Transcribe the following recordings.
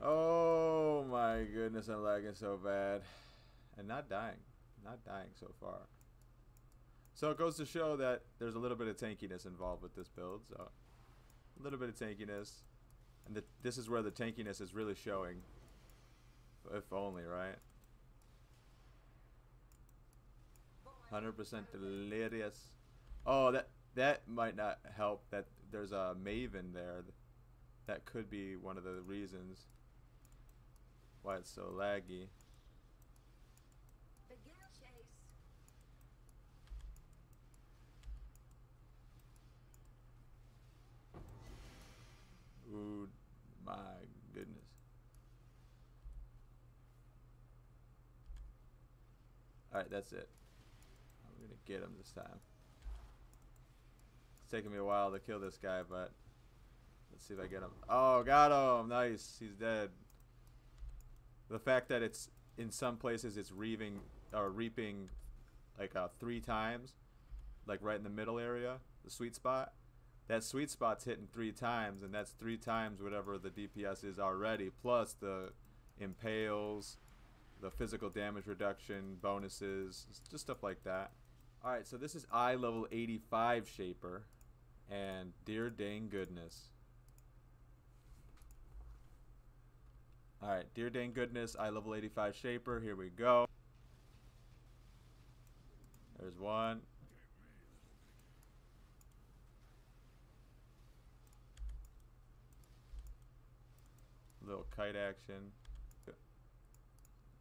Oh my goodness, I'm lagging so bad. And not dying. Not dying so far. So it goes to show that there's a little bit of tankiness involved with this build. So a little bit of tankiness. And this is where the tankiness is really showing. If only, right? 100% delirious. Oh, that might not help. That there's a Maven there. That could be one of the reasons why it's so laggy. Begin chase. Ooh, my goodness. Alright, that's it. I'm gonna get him this time. It's taking me a while to kill this guy, but let's see if I get him. Oh, got him! Nice, he's dead. The fact that it's in some places it's reaping like 3 times, like right in the middle area, the sweet spot. That sweet spot's hitting 3 times, and that's 3 times whatever the DPS is already, plus the impales, the physical damage reduction bonuses, just stuff like that. Alright, so this is I level 85 Shaper, and dear dang goodness. Alright, dear dang goodness, I level 85 Shaper, here we go. There's one. Little kite action.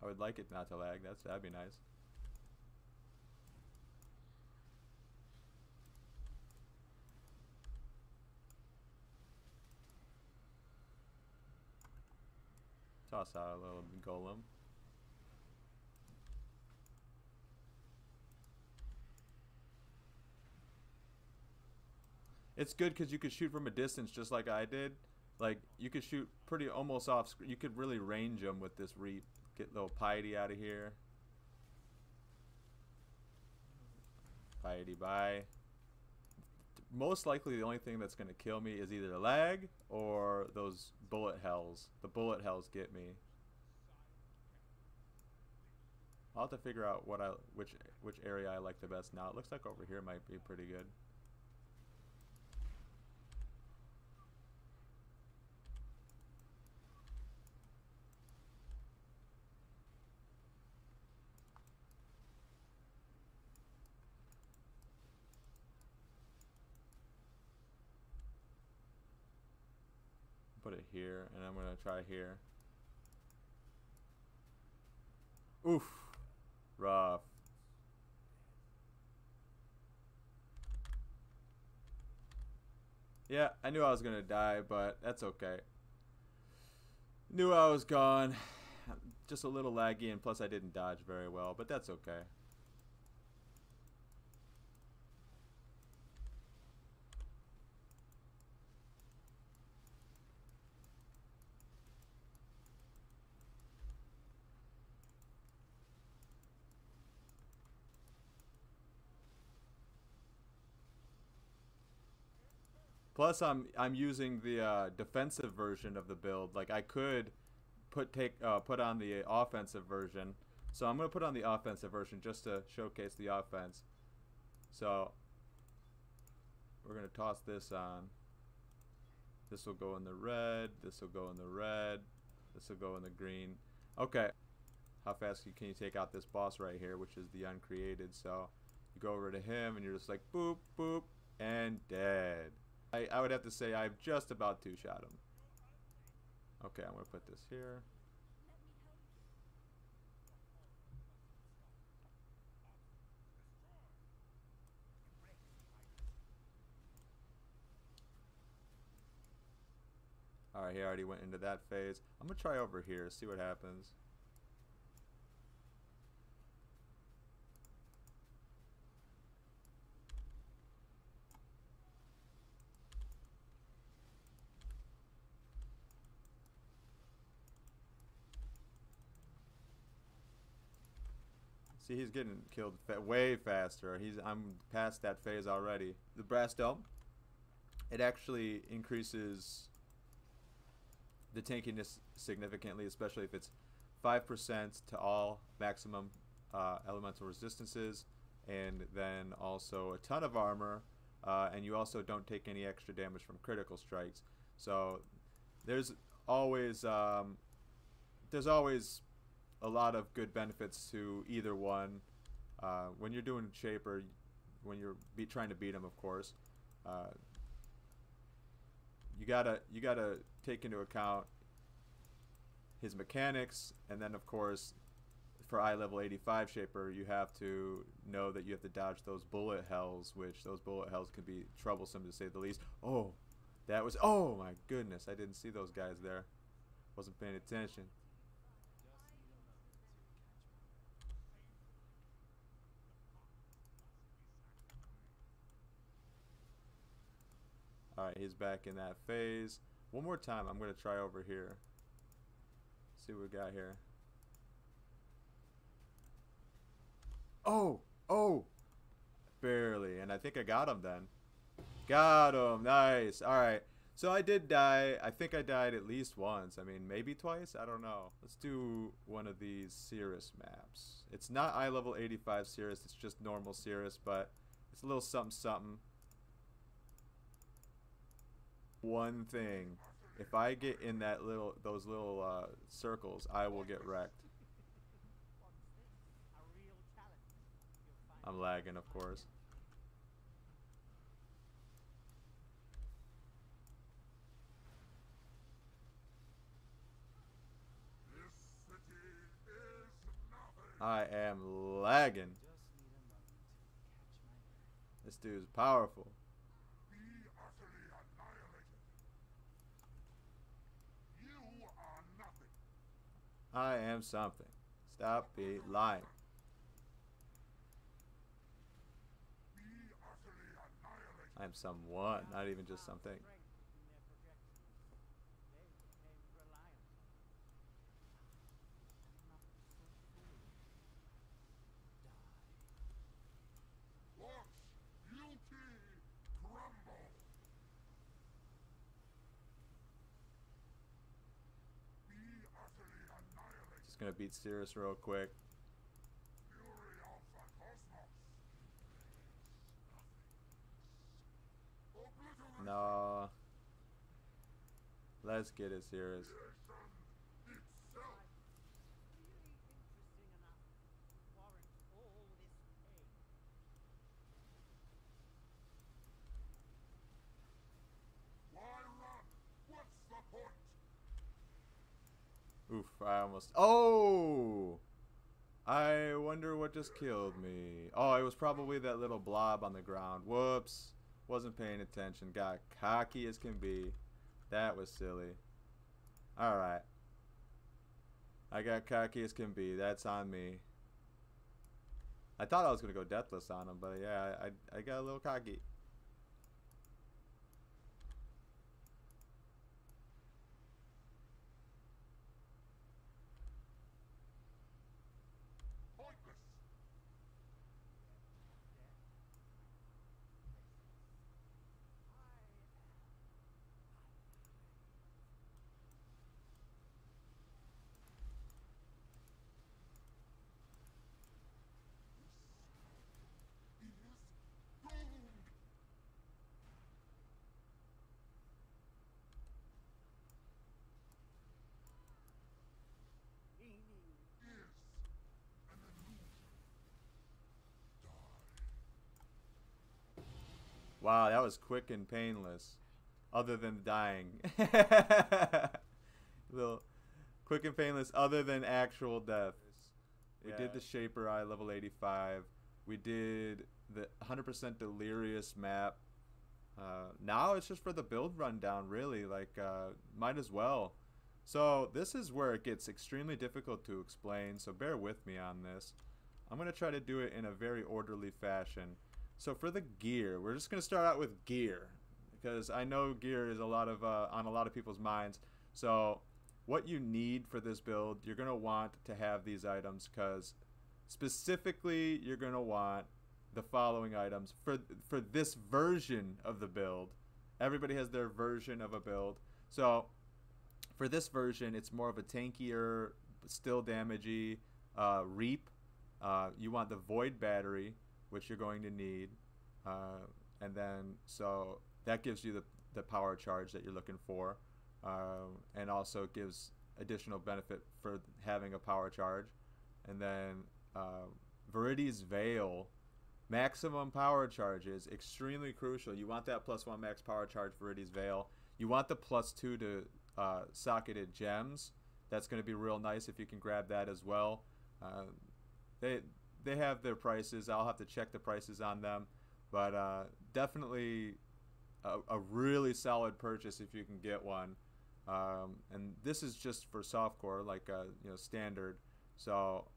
I would like it not to lag, that'd be nice. Toss out a little golem. It's good because you could shoot from a distance just like I did. Like, you could shoot pretty almost off screen. You could really range them with this Reap. Get little Piety out of here. Piety bye. Most likely the only thing that's going to kill me is either lag or those bullet hells. The bullet hells get me. I'll have to figure out which area I like the best now. It looks like over here might be pretty good. Put it here, and I'm gonna try here. Oof, rough. Yeah, I knew I was gonna die, but that's okay. Knew I was gone. Just a little laggy, and plus I didn't dodge very well, but that's okay. Plus, I'm using the defensive version of the build. Like, I could put on the offensive version. So I'm gonna put on the offensive version just to showcase the offense. So we're gonna toss this on. This will go in the red. This will go in the red. This will go in the green. Okay. How fast can you take out this boss right here, which is the uncreated? So you go over to him, and you're just like boop, boop, and dead. I would have to say I've just about two-shot him. Okay, I'm going to put this here. Alright, he already went into that phase. I'm going to try over here, see what happens. See, he's getting killed way faster. I'm past that phase already. The brass dome, it actually increases the tankiness significantly, especially if it's 5% to all maximum elemental resistances, and then also a ton of armor, and you also don't take any extra damage from critical strikes. So there's always a lot of good benefits to either one. When you're doing Shaper, when you're trying to beat him, of course, you gotta take into account his mechanics, and then of course for eye level 85 Shaper, you have to know that you have to dodge those bullet hells, which those bullet hells can be troublesome to say the least. Oh, that was, oh my goodness, I didn't see those guys there. Wasn't paying attention. Alright, he's back in that phase. One more time, I'm going to try over here. See what we got here. Oh! Oh! Barely. And I think I got him then. Got him! Nice! Alright. So I did die. I think I died at least once. I mean, maybe twice? I don't know. Let's do one of these Sirus maps. It's not eye level 85 Sirus. It's just normal Sirus, but it's a little something something. One thing, if I get in those little circles, I will get wrecked. I'm lagging, of course. I am lagging. This dude's powerful. I am something. Stop lying. I am someone, not even just something. Gonna beat Sirus real quick. No. Let's get it, Sirus. Oof, I almost... Oh! I wonder what just killed me. Oh, it was probably that little blob on the ground. Whoops. Wasn't paying attention. Got cocky as can be. That was silly. Alright. I got cocky as can be. That's on me. I thought I was going to go deathless on him, but yeah, I got a little cocky. Wow, that was quick and painless. Other than dying. Little quick and painless other than actual death. We did the Shaper Eye level 85. We did the 100% Delirious map. Now it's just for the build rundown, really. Like, might as well. So this is where it gets extremely difficult to explain, so bear with me on this. I'm going to try to do it in a very orderly fashion. So for the gear, we're just going to start out with gear, because I know gear is on a lot of people's minds. So what you need for this build, you're going to want to have these items, because specifically you're going to want the following items for this version of the build. Everybody has their version of a build. So For this version, it's more of a tankier, still damagey Reap. You want the Void Battery, which you're going to need, and then so that gives you the power charge that you're looking for, and also gives additional benefit for having a power charge. And then Viridi's Veil, maximum power charges, extremely crucial. You want that +1 max power charge for Viridi's Veil. You want the +2 to socketed gems. That's going to be real nice if you can grab that as well. They have their prices. I'll have to check the prices on them, but definitely a really solid purchase if you can get one. And this is just for softcore, like standard. So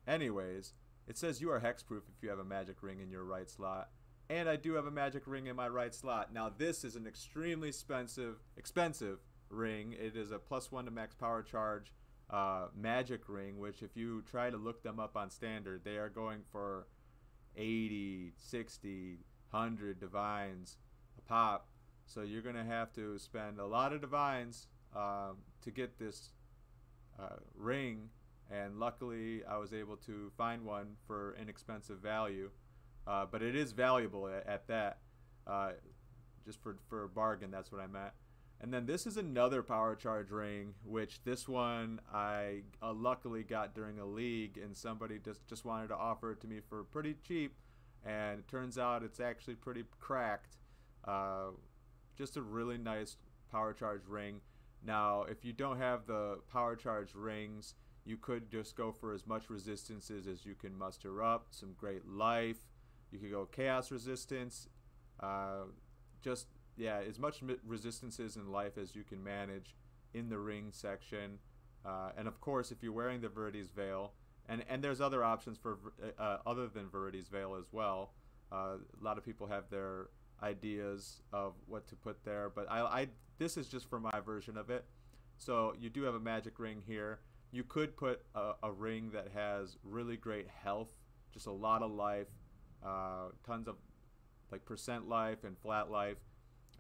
anyways, it says you are hexproof if you have a magic ring in your right slot, and I do have a magic ring in my right slot. Now this is an extremely expensive ring. It is a +1 to max power charge magic ring, which if you try to look them up on standard, they are going for 80, 60, 100 divines a pop. So you're gonna have to spend a lot of divines to get this ring, and luckily I was able to find one for inexpensive value, but it is valuable at that. Just for a bargain, that's what I meant. And then this is another power charge ring, which this one I luckily got during a league, and somebody just wanted to offer it to me for pretty cheap, and it turns out it's actually pretty cracked. Just a really nice power charge ring. Now if you don't have the power charge rings, you could just go for as much resistances as you can muster up. Some great life. You could go chaos resistance. Yeah, as much resistances in life as you can manage in the ring section. And of course, if you're wearing the Viridi's Veil, and there's other options for other than Viridi's Veil as well. A lot of people have their ideas of what to put there, but this is just for my version of it. So you do have a magic ring here. You could put a ring that has really great health, just a lot of life, tons of like % life and flat life.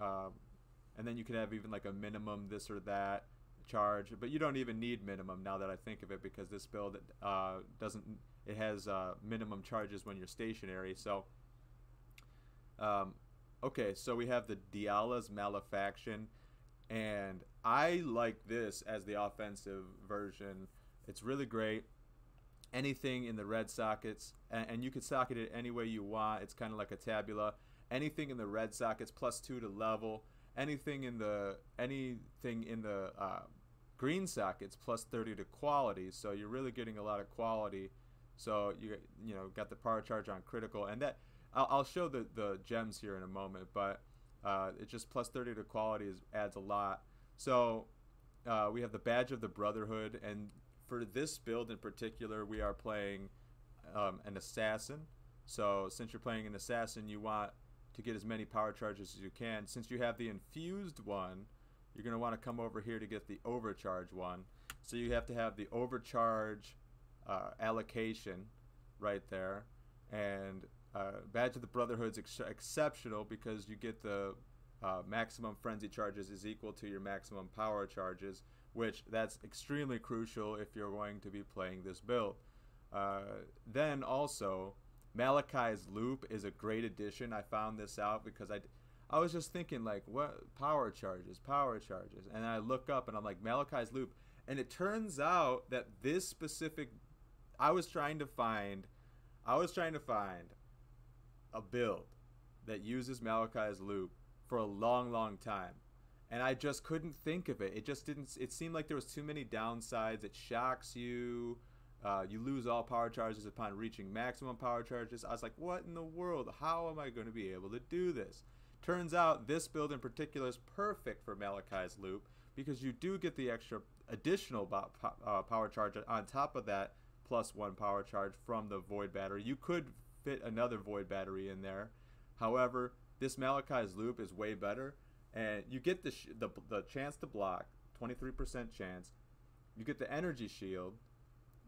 And then you could have even like a minimum this or that charge, but you don't even need minimum now that I think of it, because this build it has minimum charges when you're stationary. So okay, so we have the Diala's Malefaction, and I like this as the offensive version. It's really great. Anything in the red sockets, and you can socket it any way you want. It's kind of like a tabula. Anything in the red sockets, +2 to level. Anything in the green sockets, +30 to quality. So you're really getting a lot of quality. So you got the power charge on critical, and that I'll show the gems here in a moment, but it's just +30 to quality adds a lot. So we have the Badge of the Brotherhood, and for this build in particular, we are playing an assassin. So since you're playing an assassin, you want to get as many power charges as you can. Since you have the infused one, you're going to want to come over here to get the overcharge one. So you have to have the overcharge allocation right there. And Badge of the Brotherhood's exceptional because you get the maximum frenzy charges is equal to your maximum power charges, which that's extremely crucial if you're going to be playing this build. Then also, Malachi's Loop is a great addition. I found this out because I was just thinking, like, what power charges, and I look up and I'm like, Malachi's Loop, and it turns out that this specific, I was trying to find a build that uses Malachi's Loop for a long time, and I just couldn't think of it. It just didn't. It seemed like there was too many downsides. It shocks you. You lose all power charges upon reaching maximum power charges. I was like, what in the world? How am I going to be able to do this? Turns out this build in particular is perfect for Malachi's Loop because you do get the additional power charge on top of that +1 power charge from the Void Battery. You could fit another Void Battery in there. However, this Malachi's Loop is way better, and you get the chance to block, 23% chance. You get the energy shield.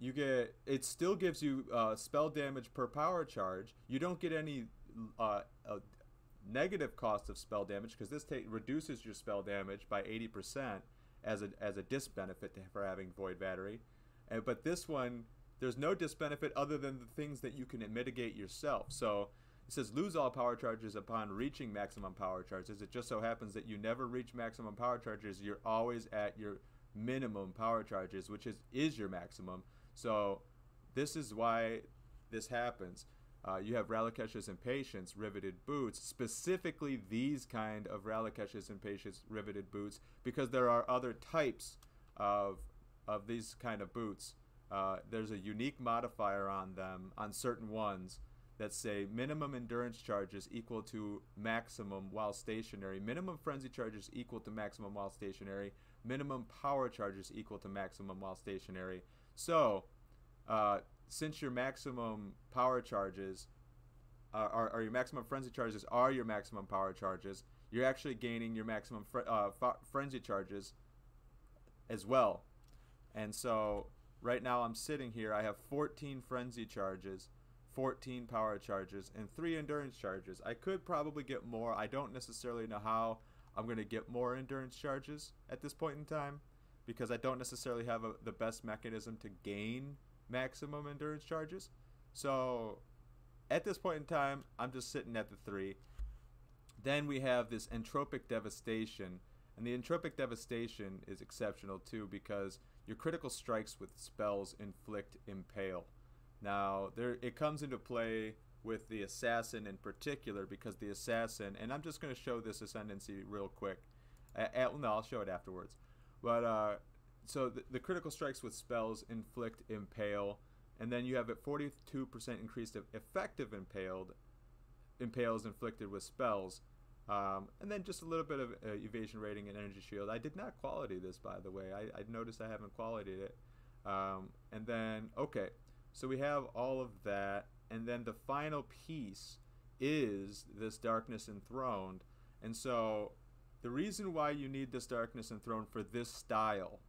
It still gives you spell damage per power charge. You don't get any negative cost of spell damage, because this reduces your spell damage by 80% as a disbenefit for having Void Battery. But this one, there's no disbenefit other than the things that you can mitigate yourself. So it says lose all power charges upon reaching maximum power charges. It just so happens that you never reach maximum power charges. You're always at your minimum power charges, which is your maximum. So this is why this happens. You have Ralakesh's Impatience, Riveted Boots, specifically these kind of Ralakesh's Impatience, Riveted Boots, because there are other types of these kind of boots. There's a unique modifier on them, on certain ones, that say minimum endurance charges equal to maximum while stationary, minimum frenzy charges equal to maximum while stationary, minimum power charges equal to maximum while stationary. So, since your maximum power charges or your maximum frenzy charges are your maximum power charges, you're actually gaining your maximum frenzy charges as well. And so right now I'm sitting here, I have 14 frenzy charges, 14 power charges, and 3 endurance charges. I could probably get more. I don't necessarily know how I'm going to get more endurance charges at this point in time, because I don't necessarily have the best mechanism to gain maximum endurance charges. So at this point in time, I'm just sitting at the 3. Then we have this Entropic Devastation, and the Entropic Devastation is exceptional too, because your critical strikes with spells inflict Impale. Now it comes into play with the Assassin in particular, because the Assassin, and I'm just going to show this Ascendancy real quick. No, I'll show it afterwards. But so the critical strikes with spells inflict Impale, and then you have a 42% increase of effective impales inflicted with spells, and then just a little bit of evasion rating and energy shield. I did not quality this, by the way. I noticed I haven't qualityed it. And then, okay, so we have all of that, and then the final piece is this Darkness Enthroned. And so the reason why you need this Darkness Enthroned for this style,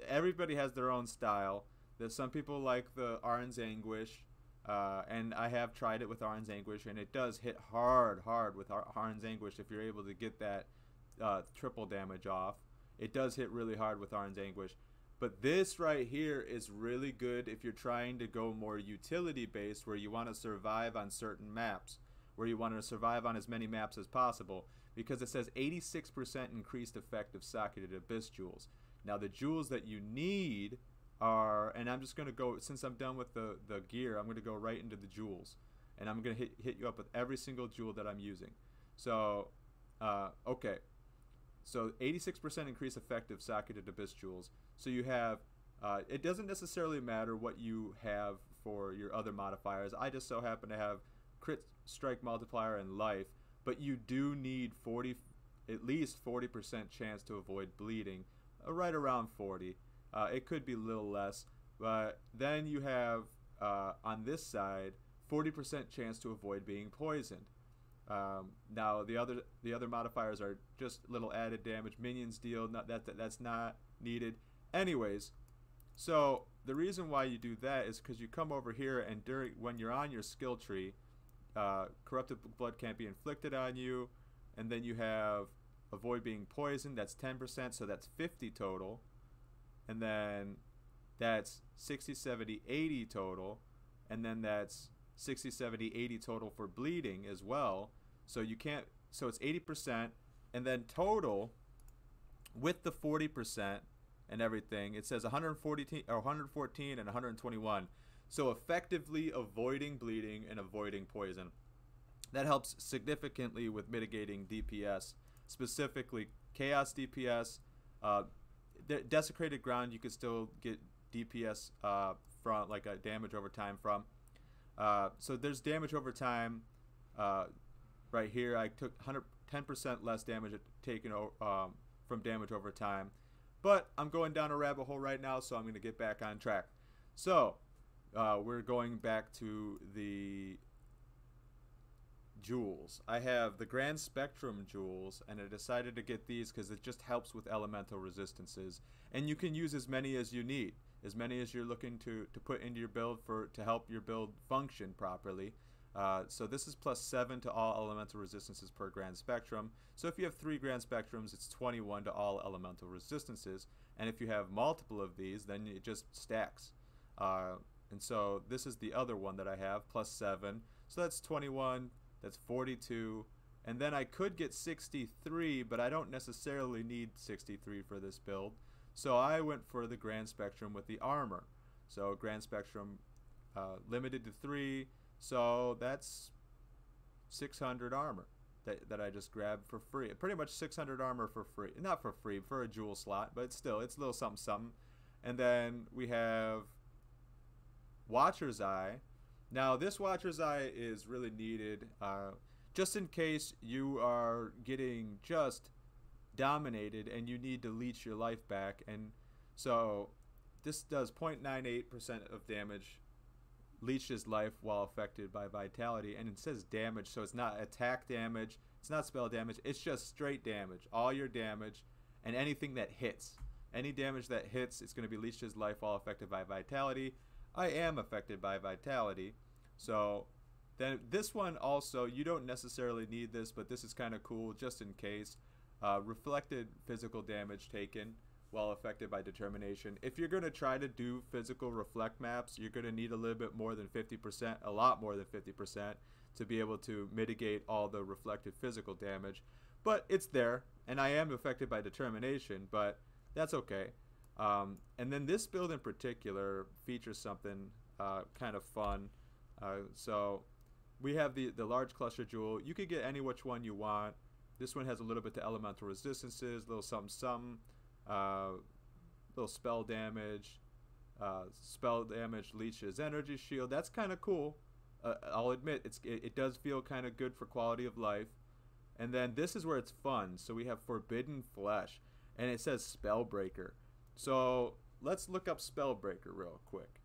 everybody has their own style. There's some people like the Arn's Anguish, and I have tried it with Arn's Anguish, and it does hit hard with Arn's Anguish if you're able to get that triple damage off. It does hit really hard with Arn's Anguish. But this right here is really good if you're trying to go more utility based, where you want to survive on certain maps, where you want to survive on as many maps as possible, because it says 86% increased effect of Socketed Abyss Jewels. Now the jewels that you need are, and I'm just going to go, since I'm done with the gear, I'm going to go right into the jewels, and I'm going to hit you up with every single jewel that I'm using. So okay, so 86% increase effective Socketed Abyss Jewels. So you have, it doesn't necessarily matter what you have for your other modifiers. I just so happen to have crit strike multiplier and life, but you do need at least 40% chance to avoid bleeding, right around 40. It could be a little less, but then you have on this side 40% chance to avoid being poisoned. Now the other modifiers are just little added damage. Minions deal, that's not needed. Anyways, so the reason why you do that is because you come over here, and when you're on your skill tree, corrupted blood can't be inflicted on you, and then you have avoid being poisoned. That's 10%, so that's 50 total, and then that's 60, 70, 80 total, and then that's 60, 70, 80 total for bleeding as well. So you can't, so it's 80%, and then total with the 40% and everything, it says 114 and 121. So effectively avoiding bleeding and avoiding poison. That helps significantly with mitigating DPS, specifically Chaos DPS. Desecrated Ground you could still get DPS from, like a damage over time from. So there's damage over time. Right here I took 10% less damage taken from damage over time. But I'm going down a rabbit hole right now, so I'm going to get back on track. So we're going back to the jewels. I have the Grand Spectrum jewels, and I decided to get these because it just helps with elemental resistances. And you can use as many as you need, as many as you're looking to put into your build to help your build function properly. So this is +7 to all elemental resistances per grand spectrum. So if you have 3 grand spectrums, it's 21 to all elemental resistances. And if you have multiple of these, then it just stacks. And so this is the other one that I have, +7. So that's 21, that's 42. And then I could get 63, but I don't necessarily need 63 for this build. So I went for the grand spectrum with the armor. So grand spectrum limited to 3. So that's 600 armor that I just grabbed for free. Pretty much 600 armor for free. Not for free, for a jewel slot, but still, it's a little something something. And then we have Watcher's Eye. Now this Watcher's Eye is really needed just in case you are getting just dominated and you need to leech your life back. And so this does 0.98% of damage, leeches life while affected by vitality, and it says damage, so it's not attack damage, it's not spell damage, it's just straight damage. All your damage and anything that hits, any damage that hits, it's going to be leeches life while affected by vitality. I am affected by vitality, so then this one also, you don't necessarily need this, but this is kind of cool just in case. Reflected physical damage taken while affected by determination. If you're going to try to do physical reflect maps, you're going to need a little bit more than 50%, a lot more than 50%, to be able to mitigate all the reflected physical damage. But it's there, and I am affected by determination, but that's okay. And then this build in particular features something kind of fun. So we have the large cluster jewel. You could get any which one you want. This one has a little bit to elemental resistances, little something something. Little spell damage, leeches energy shield. That's kind of cool. I'll admit it does feel kind of good for quality of life. And then this is where it's fun. So we have Forbidden Flesh, and it says Spellbreaker. So let's look up Spellbreaker real quick.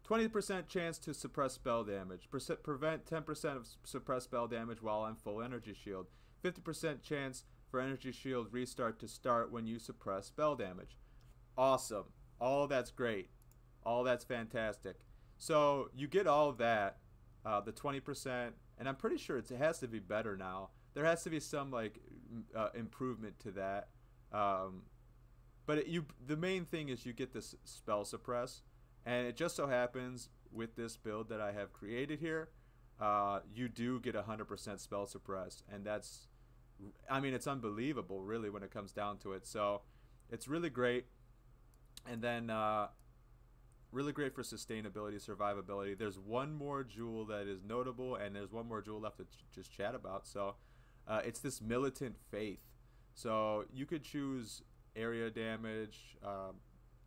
20% chance to suppress spell damage. Prevent 10% of suppressed spell damage while on full energy shield. 50% chance for energy shield restart to start when you suppress spell damage. Awesome. All that's great. All that's fantastic. So you get all that, the 20%, and I'm pretty sure it has to be better now. There has to be some like improvement to that. But the main thing is you get this spell suppress, and it just so happens with this build that I have created here, you do get 100% spell suppress, and that's, I mean, it's unbelievable really when it comes down to it. So it's really great. And then really great for sustainability, survivability. There's one more jewel that is notable, and there's one more jewel left to just chat about. So it's this Militant Faith. So you could choose area damage.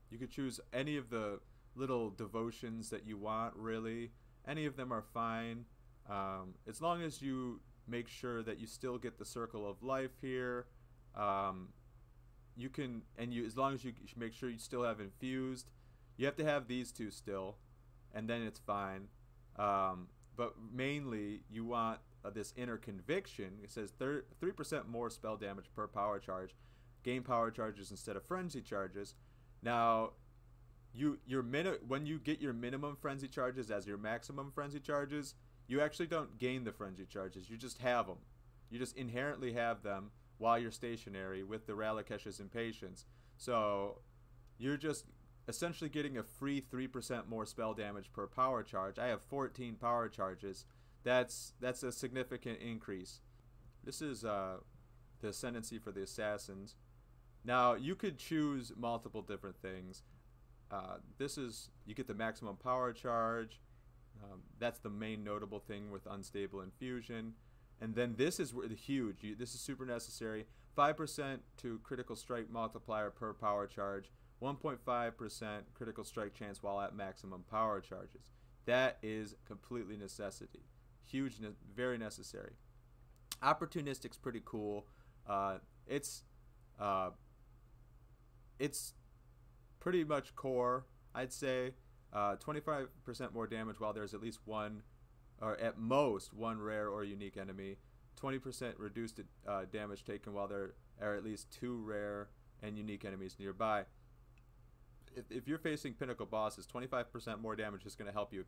You could choose any of the little devotions that you want, really. Any of them are fine. As long as you make sure that you still get the circle of life here. You can, and as long as you make sure you still have infused. You have to have these two still, and then it's fine. But mainly you want this Inner Conviction. It says 3% more spell damage per power charge. Gain power charges instead of frenzy charges. Now, when you get your minimum frenzy charges as your maximum frenzy charges, you actually don't gain the frenzy charges. You just have them. You just inherently have them while you're stationary with the Ralakesh's Impatience. So you're just essentially getting a free 3% more spell damage per power charge. I have 14 power charges. That's a significant increase. This is the Ascendancy for the Assassins. Now you could choose multiple different things. This is, you get the maximum power charge. That's the main notable thing with Unstable Infusion. And then this is where the huge, this is super necessary. 5% to critical strike multiplier per power charge. 1.5% critical strike chance while at maximum power charges. That is completely necessity. Huge, very necessary. Opportunistic's pretty cool. It's pretty much core, I'd say. 25% more damage while there's at least one, or at most one rare or unique enemy. 20% reduced damage taken while there are at least 2 rare and unique enemies nearby. If you're facing pinnacle bosses, 25% more damage is going to help you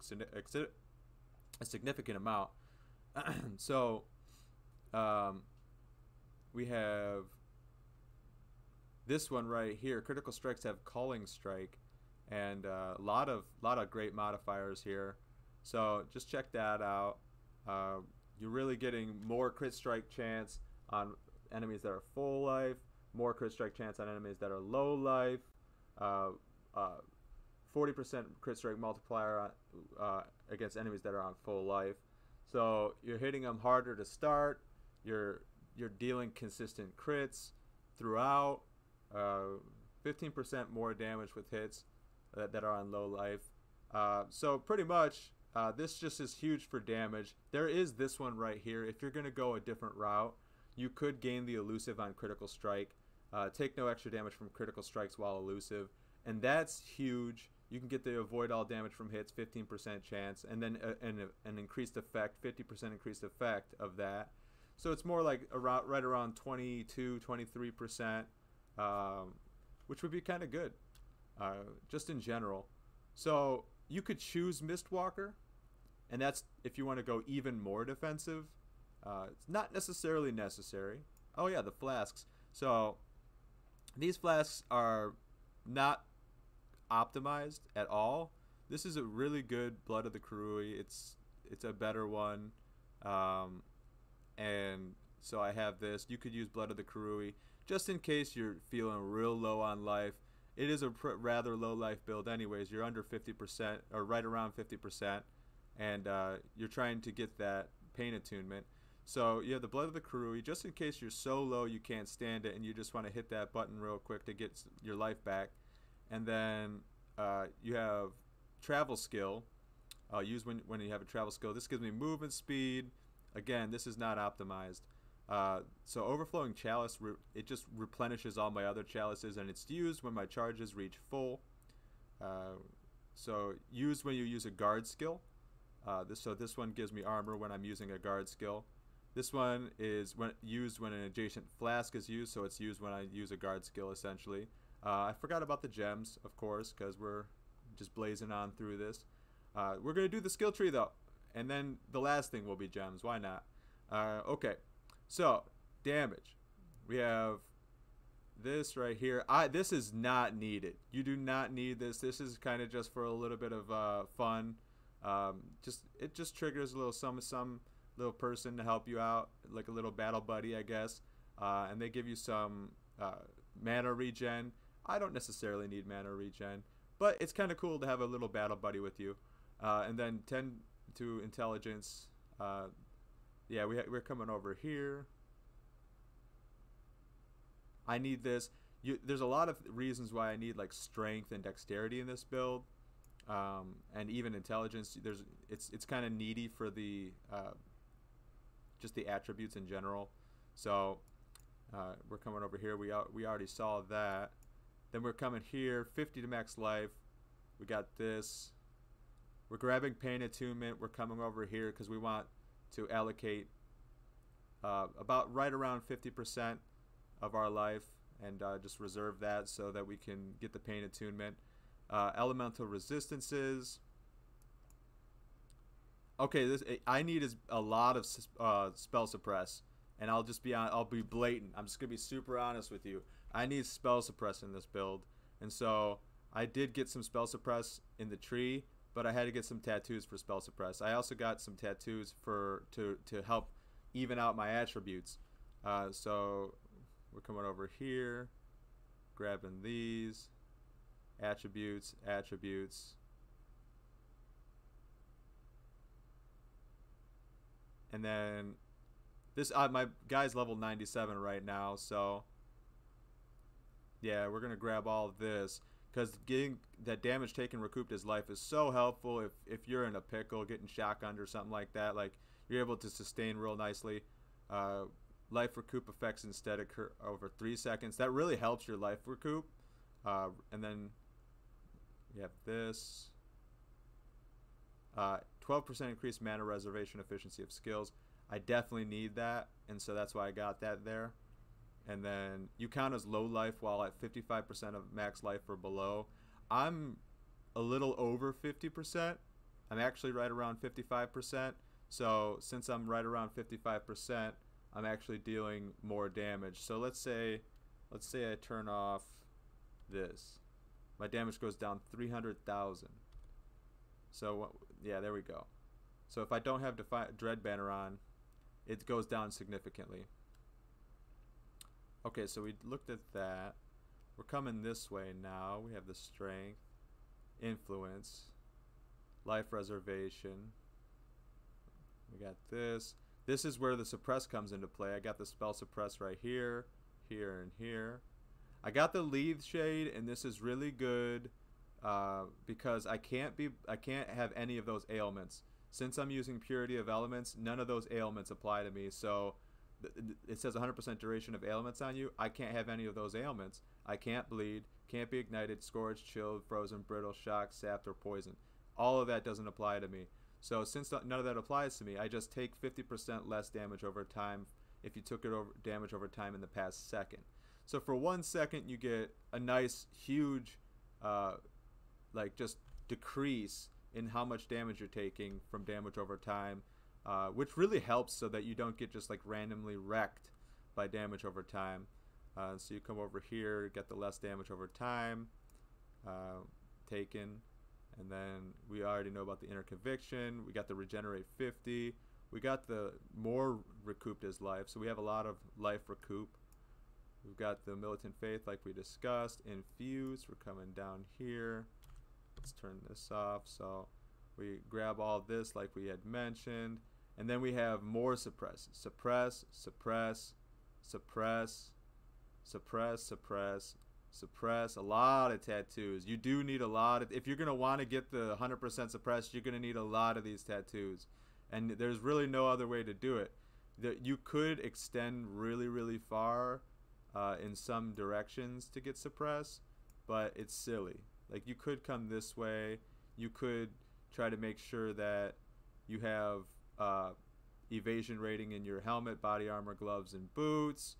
a significant amount. So we have this one right here. Critical strikes have calling strike, and a lot of great modifiers here. So just check that out. You're really getting more crit strike chance on enemies that are full life, more crit strike chance on enemies that are low life, 40% crit strike multiplier against enemies that are on full life. So you're hitting them harder to start. You're dealing consistent crits throughout. 15% more damage with hits that are on low life. So pretty much this just is huge for damage. There is this one right here. If you're going to go a different route, you could gain the elusive on critical strike. Take no extra damage from critical strikes while elusive. And that's huge. You can get the avoid all damage from hits, 15% chance, and then an increased effect, 50% increased effect of that. So it's more like right around 22, 23%, which would be kind of good, just in general. So you could choose Mistwalker, and that's if you want to go even more defensive. It's not necessarily necessary. Oh yeah, the flasks. So these flasks are not optimized at all. This is a really good Blood of the Karui. It's a better one, and so I have this. You could use Blood of the Karui just in case you're feeling real low on life. It is a rather low life build anyways. You're under 50% or right around 50%, and you're trying to get that pain attunement. So you have the Blood of the Karui just in case you're so low you can't stand it and you just want to hit that button real quick to get your life back. And then you have travel skill. Use when you have a travel skill. This gives me movement speed. Again, this is not optimized. So overflowing chalice, it just replenishes all my other chalices, and it's used when my charges reach full. So used when you use a guard skill. So this one gives me armor when I'm using a guard skill. This one is used when an adjacent flask is used, so it's used when I use a guard skill essentially. I forgot about the gems, of course, because we're just blazing on through this. We're going to do the skill tree though, and then the last thing will be gems. Why not? Okay, so damage. We have this right here. This is not needed. You do not need this. This is kind of just for a little bit of fun. It just triggers a little some little person to help you out, like a little battle buddy, I guess. And they give you some mana regen. I don't necessarily need mana regen, but it's kind of cool to have a little battle buddy with you. And then 10 to intelligence. Yeah, we're coming over here. I need this. There's a lot of reasons why I need like strength and dexterity in this build, and even intelligence. It's kind of needy for the just the attributes in general. So we're coming over here. We already saw that. Then we're coming here, 50 to max life. We got this. We're grabbing pain attunement. We're coming over here because we want to allocate about right around 50% of our life, and just reserve that so that we can get the pain attunement. Elemental resistances. Okay, I need a lot of spell suppress, and I'll be blatant. I'm just gonna be super honest with you. I need spell suppress in this build, and so I did get some spell suppress in the tree, but I had to get some tattoos for spell suppress. I also got some tattoos to help even out my attributes. So we're coming over here, grabbing these attributes. And then this, my guy's level 97 right now, so yeah, we're gonna grab all of this because getting that damage taken recouped his life is so helpful. If you're in a pickle, getting shotgunned or something like that, like you're able to sustain real nicely. Life recoup effects instead occur over 3 seconds. That really helps your life recoup. And then we have this. 12% increased mana reservation efficiency of skills. I definitely need that, and so that's why I got that there. And then you count as low life while at 55% of max life or below. I'm a little over 50%. I'm actually right around 55%. So since I'm right around 55%, I'm actually dealing more damage. So let's say I turn off this. My damage goes down 300,000. So yeah, there we go. So if I don't have Dread Banner on, it goes down significantly. Okay, so we looked at that. We're coming this way now. We have the Strength, Influence, Life Reservation. We got this. This is where the Suppress comes into play. I got the Spell Suppress right here, here, and here. I got the Leaf Shade, and this is really good because I can't have any of those ailments. Since I'm using Purity of Elements, none of those ailments apply to me. So it says 100% duration of ailments on you. I can't have any of those ailments. I can't bleed, can't be ignited, scorched, chilled, frozen, brittle, shocked, sapped, or poisoned. All of that doesn't apply to me. So since none of that applies to me, I just take 50% less damage over time if you took damage over time in the past second. So for 1 second, you get a nice, huge, like just decrease in how much damage you're taking from damage over time, which really helps so that you don't get just like randomly wrecked by damage over time. So you come over here, get the less damage over time taken, and then we already know about the Inner Conviction. We got the Regenerate 50. We got the more recouped his life, so we have a lot of life recoup. We've got the Militant Faith like we discussed. Infuse, we're coming down here. Let's turn this off. So we grab all this like we had mentioned. And then we have more suppress. Suppress, suppress, suppress, suppress, suppress, suppress. A lot of tattoos. You do need a lot of, if you're going to want to get the 100% suppressed, you're going to need a lot of these tattoos. And there's really no other way to do it. You could extend really, really far in some directions to get suppressed, but it's silly. Like, you could come this way. You could try to make sure that you have evasion rating in your helmet, body armor, gloves, and boots.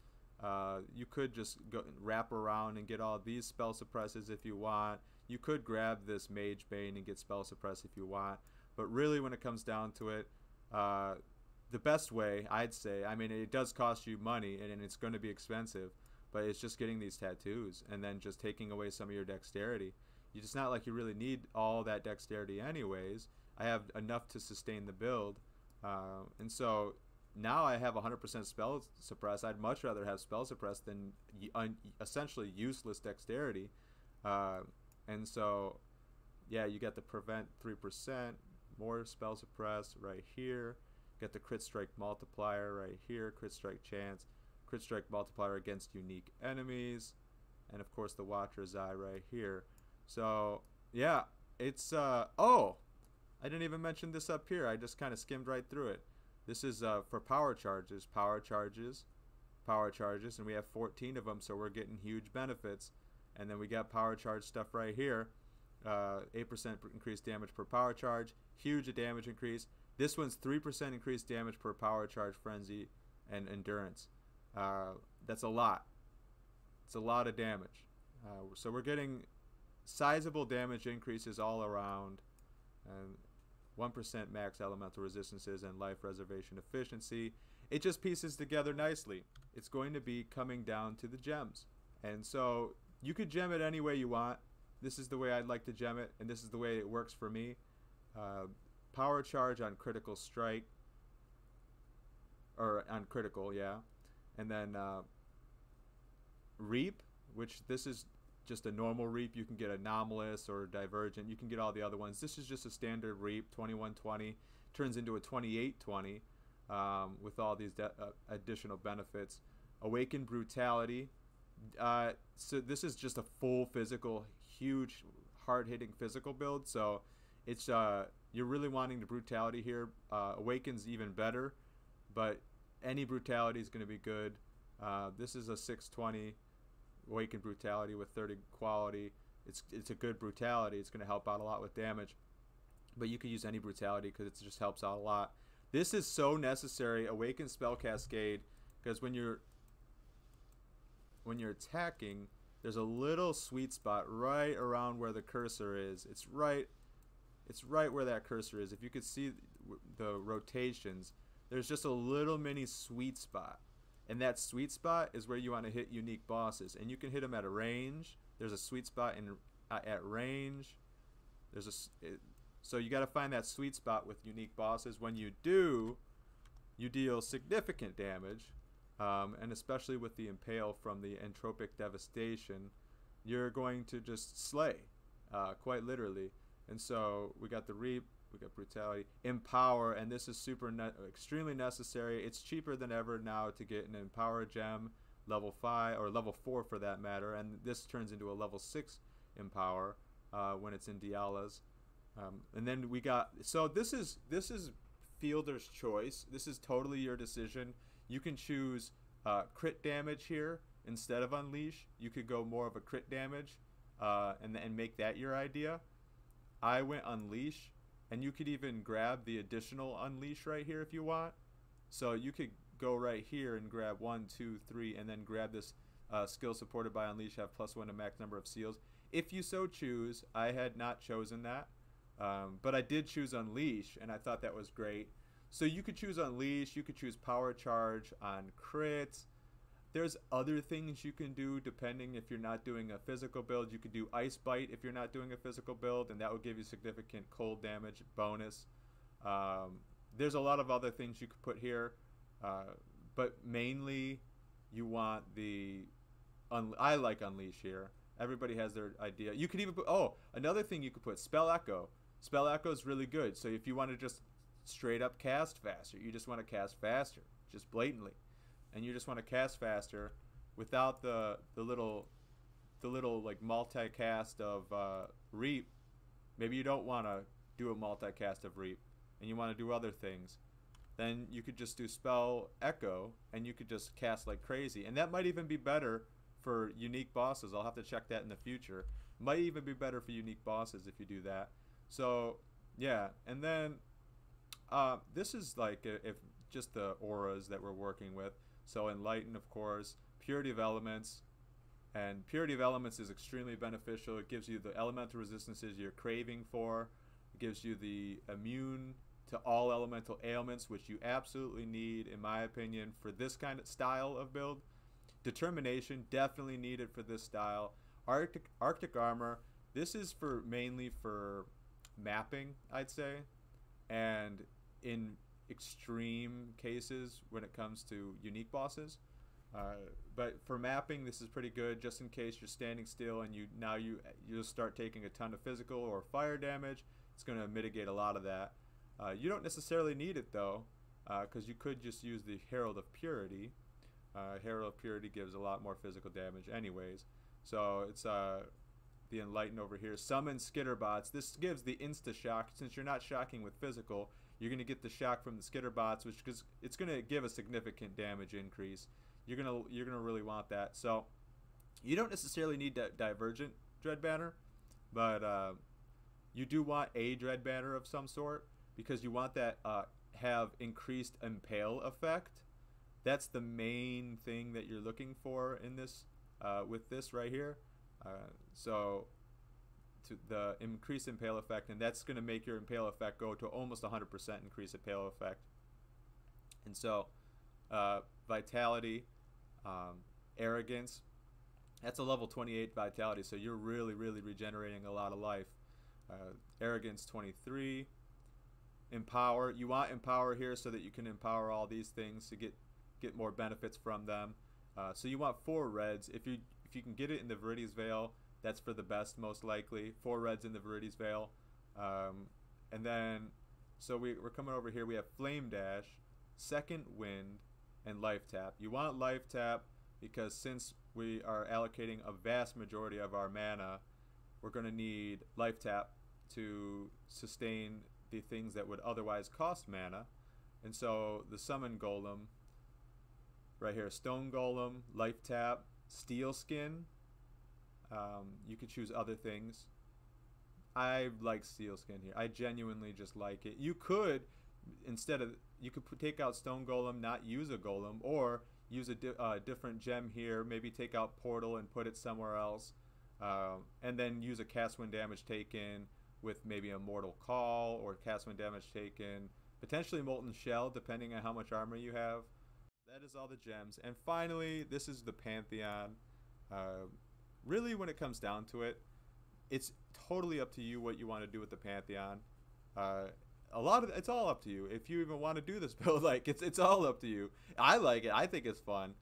You could just go wrap around and get all these spell suppresses if you want. You could grab this Mage Bane and get spell suppress if you want. But really, when it comes down to it, the best way, I'd say, I mean, it does cost you money and it's going to be expensive, but it's just getting these tattoos and then just taking away some of your dexterity. It's not like you really need all that dexterity anyways. I have enough to sustain the build. And so now I have 100% spell suppress. I'd much rather have spell suppress than essentially useless dexterity. And so, yeah, you get the prevent 3%, more spell suppress right here. Get the crit strike multiplier right here, crit strike chance, crit strike multiplier against unique enemies, and of course the Watcher's Eye right here. So yeah, it's oh, I didn't even mention this up here. I just kind of skimmed right through it. This is for power charges, power charges, power charges, and we have 14 of them, so we're getting huge benefits. And then we got power charge stuff right here. 8% increased damage per power charge, huge damage increase. This one's 3% increased damage per power charge, frenzy, and endurance. That's a lot. It's a lot of damage. So we're getting sizable damage increases all around, and 1% max elemental resistances and life reservation efficiency. It just pieces together nicely. It's going to be coming down to the gems, and so you could gem it any way you want. This is the way I'd like to gem it, and this is the way it works for me. Power charge on critical strike, or on critical, yeah, and then reap, which this is just a normal reap. You can get anomalous or divergent. You can get all the other ones. This is just a standard reap. 2120 turns into a 2820 with all these additional benefits. Awakened brutality. So this is just a full physical, huge, hard-hitting physical build. So it's you're really wanting the brutality here. Awaken's even better, but any brutality is going to be good. This is a 620 Awakened brutality with 30 quality. It's a good brutality. It's going to help out a lot with damage, but you could use any brutality because it just helps out a lot. This is so necessary. Awakened spell cascade, because when you're attacking, there's a little sweet spot right around where the cursor is. It's right It's right where that cursor is. If you could see the rotations, there's just a little mini sweet spot. And that sweet spot is where you want to hit unique bosses. And you can hit them at a range. There's a sweet spot at range. So you got to find that sweet spot with unique bosses. When you do, you deal significant damage. And especially with the Impale from the Entropic Devastation, you're going to just slay, quite literally. And so we got the Reap, we got Brutality, Empower, and this is extremely necessary. It's cheaper than ever now to get an Empower gem, level 5 or level 4 for that matter, and this turns into a level 6 Empower when it's in Diala's. And then we got, so this is fielder's choice. This is totally your decision. You can choose crit damage here instead of Unleash. You could go more of a crit damage and make that your idea. I went Unleash, and you could even grab the additional Unleash right here if you want. So you could go right here and grab 1, 2, 3, and then grab this skill supported by Unleash, have +1 to max number of seals. If you so choose. I had not chosen that, but I did choose Unleash, and I thought that was great. So you could choose Unleash, you could choose Power Charge on crits. There's other things you can do depending if you're not doing a physical build. You could do Ice Bite if you're not doing a physical build, and that would give you significant cold damage bonus. There's a lot of other things you could put here, but mainly you want the... I like Unleash here. Everybody has their idea. You could even put... Oh, another thing you could put, Spell Echo. Spell Echo is really good. So if you want to just straight up cast faster, you just want to cast faster, just blatantly. And you just want to cast faster without the little like multicast of Reap. Maybe you don't want to do a multicast of Reap and you want to do other things. Then you could just do Spell Echo and you could just cast like crazy. And that might even be better for unique bosses. I'll have to check that in the future. Might even be better for unique bosses if you do that. So yeah, and then this is like if just the auras that we're working with. So Enlighten, of course, Purity of Elements, and Purity of Elements is extremely beneficial. It gives you the elemental resistances you're craving for. It gives you the immune to all elemental ailments, which you absolutely need, in my opinion, for this kind of style of build. Determination, definitely needed for this style. Arctic Armor, this is mainly for mapping, I'd say, and in extreme cases when it comes to unique bosses, but for mapping this is pretty good, just in case you're standing still and you'll start taking a ton of physical or fire damage. It's going to mitigate a lot of that. You don't necessarily need it though, because you could just use the Herald of Purity. Herald of Purity gives a lot more physical damage anyways, so it's the Enlighten over here. Summon Skitterbots. This gives the insta shock. Since you're not shocking with physical, you're going to get the shock from the Skitterbots, which it's going to give a significant damage increase. You're going to really want that. So you don't necessarily need that Divergent Dread Banner, but you do want a Dread Banner of some sort, because you want that have increased Impale effect. That's the main thing that you're looking for in this with this right here. So to the increase Impale effect, and that's going to make your Impale effect go to almost 100% increase Impale effect. And so Vitality, Arrogance, that's a level 28 Vitality, so you're really regenerating a lot of life. Arrogance 23. Empower, you want Empower here so that you can empower all these things to get more benefits from them. So you want 4 reds. If you can get it in the Viridia's Veil, that's for the best, most likely. 4 reds in the Viridia's Veil. And then, so we're coming over here. We have Flame Dash, Second Wind, and Life Tap. You want Life Tap because since we are allocating a vast majority of our mana, we're going to need Life Tap to sustain the things that would otherwise cost mana. And so the Summon Golem, right here, Stone Golem, Life Tap, Steel Skin. You could choose other things. I like Steel Skin here. I genuinely just like it. You could, you could take out Stone Golem, not use a Golem, or use a different gem here, maybe take out Portal and put it somewhere else, and then use a Cast when damage taken, with maybe a Mortal Call or cast when damage taken, potentially Molten Shell depending on how much armor you have. That is all the gems. And finally, this is the Pantheon. Really, when it comes down to it, it's totally up to you what you want to do with the Pantheon. It's all up to you. If you even want to do this build, like it's all up to you. I like it. I think it's fun.